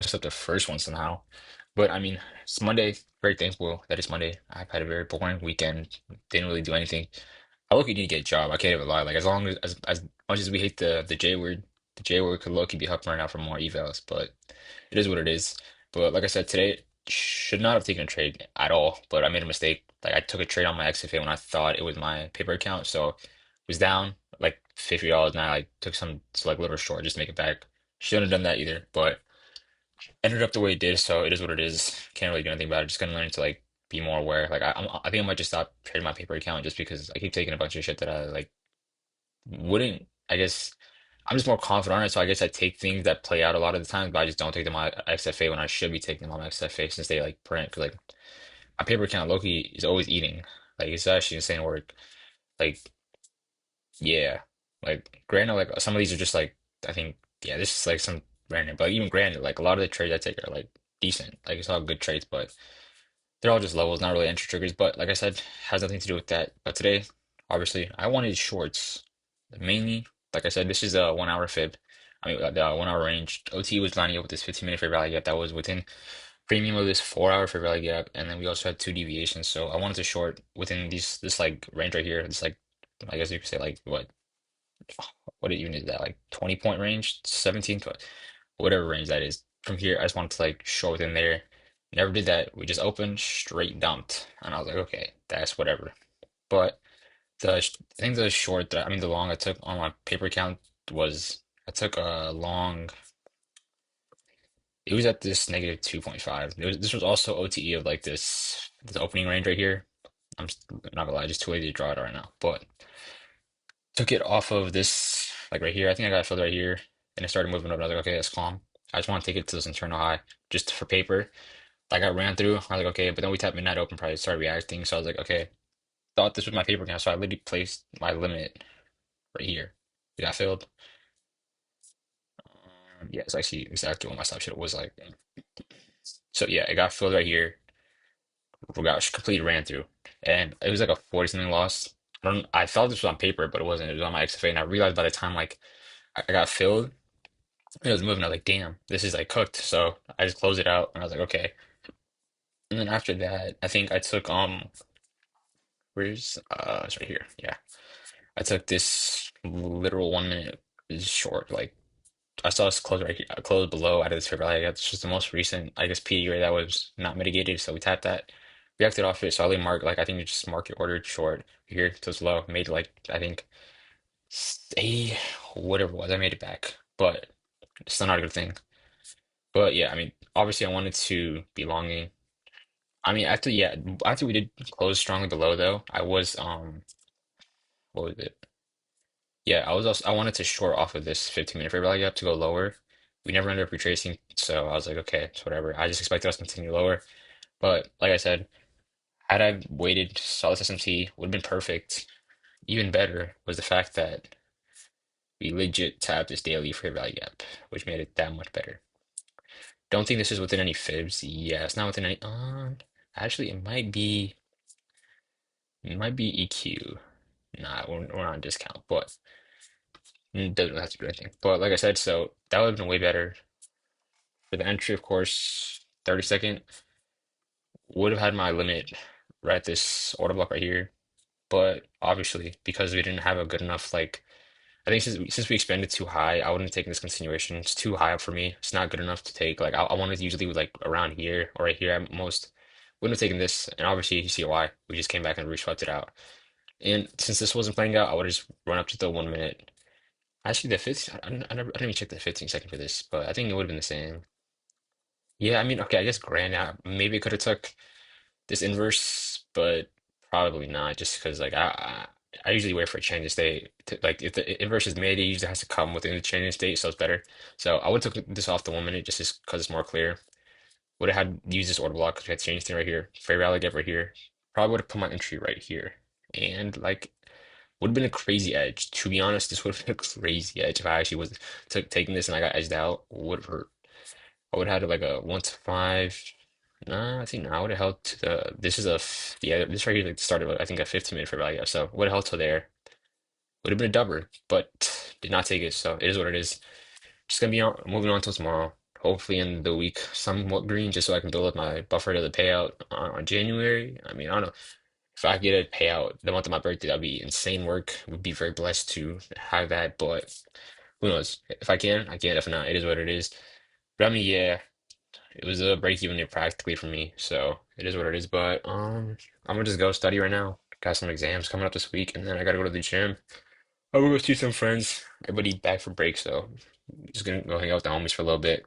messed up the first one somehow. But I mean, it's Monday. Very thankful that it's Monday. I've had a very boring weekend. Didn't really do anything. I low-key did get a job. I can't even lie. Like as long as much as we hate the J word, the J word could low-key be helping right now for more evals. But it is what it is. But like I said, today should not have taken a trade at all. But I made a mistake. Like I took a trade on my XFA when I thought it was my paper account. So it was down like $50 and I like took some like little short just to make it back. Shouldn't have done that either. But ended up the way it did, so it is what it is. Can't really do anything about it. Just gonna learn to like be more aware. Like I think I might just stop trading my paper account just because I keep taking a bunch of shit that I like wouldn't. I guess I'm just more confident on it, so I guess I take things that play out a lot of the time, but I just don't take them on XFA when I should be taking them on XFA since they like print. Because like my paper account, Loki is always eating. Like it's actually insane work. Like yeah, like granted, like some of these are just like I think yeah, this is like some random, but even granted, like a lot of the trades I take are like decent. Like it's all good trades, but they're all just levels, not really entry triggers. But like I said, has nothing to do with that. But today, obviously, I wanted shorts mainly. Like I said, this is a 1 hour fib. I mean, the 1 hour range. OT was lining up with this 15-minute fair value gap that was within premium of this 4 hour fair value gap, and then we also had two deviations. So I wanted to short within this like range right here. This like I guess you could say like what even is that like 20 point range, 17 but whatever range that is. From here, I just wanted to like short within there. Never did that. We just opened, straight dumped, and I was like, okay, that's whatever. But I think the short that I mean the long I took on my paper count was I took a long. It was at this negative 2.5. This was also OTE of like this opening range right here. I'm not gonna lie, just too lazy to draw it right now. But took it off of this, like right here. I think I got it filled right here, and it started moving up. And I was like, okay, that's calm. I just want to take it to this internal high just for paper. Like I ran through. I was like, okay, but then we tapped midnight open price, started reacting. So I was like, okay, thought this was my paper count. So I literally placed my limit right here. It got filled. Yeah, it's actually exactly what my stop shit was like. So yeah, it got filled right here. We got completely ran through, and it was like a 40 something loss. I thought this was on paper, but it wasn't. It was on my XFA, and I realized by the time like I got filled. It was moving. I was like, damn, this is like cooked. So I just closed it out and I was like, okay. And then after that, I think I took where's it's right here. Yeah. I took this literal 1 minute short. Like I saw this close right here, close below out of this fair value. That's just the most recent, I guess, PD rate that was not mitigated. So we tapped that, reacted off it. So I only marked like I think it just market ordered short here to its low. Made like I think 80, whatever it was. I made it back, but it's still not a good thing. But yeah, I mean, obviously, I wanted to be longing. I mean, after we did close strongly below, though, I was what was it? Yeah, I was also I wanted to short off of this 15-minute fair value gap to go lower. We never ended up retracing, so I was like, okay, it's whatever. I just expected us to continue lower. But like I said, had I waited, saw this SMT, would have been perfect. Even better was the fact that we legit tapped this daily fair value gap, which made it that much better. Don't think this is within any fibs. Yeah, it's not within any. Actually, it might be EQ. Nah, we're on discount, but it doesn't have to do anything. But like I said, so that would have been way better for the entry, of course. 30 second would have had my limit right at this order block right here, but obviously because we didn't have a good enough like. I think since we expanded too high, I wouldn't have taken this continuation. It's too high up for me. It's not good enough to take. Like I wanted to usually like around here or right here at most. Wouldn't have taken this, and obviously you see why. We just came back and re-swept it out. And since this wasn't playing out, I would have just run up to the 1 minute. Actually, the 15, I didn't even check the 15 second for this, but I think it would have been the same. Yeah, I mean, okay, I guess grand out. Maybe it could have took this inverse, but probably not, just because like I usually wait for a change of state. Like if the inverse is made, it usually has to come within the change of state, so it's better. So I would took this off the 1 minute just because it's more clear. Would have had used this order block because we had change thing right here, fair value gap right here. Probably would have put my entry right here, and like would have been a crazy edge. To be honest, this would have been a crazy edge if I actually was taking this and I got edged out. Would have hurt. I would have had like a 1 to 5. Nah, I think no, I would have held to the. This is yeah. This right here like started with I think a 15-minute fair value. So would have held to there. Would have been a dubber, but did not take it. So it is what it is. Just gonna be moving on till tomorrow. hopefully in the week somewhat green, just so I can build up my buffer to the payout on January. I mean, I don't know. If I get a payout the month of my birthday, that'd be insane work. Would be very blessed to have that, but who knows? If I can, I can. If not, it is what it is. But I mean, yeah, it was a break even year practically for me, so it is what it is. But I'm gonna just go study right now. Got some exams coming up this week, and then I gotta go to the gym. I will go see some friends. Everybody back for break, so just gonna go hang out with the homies for a little bit.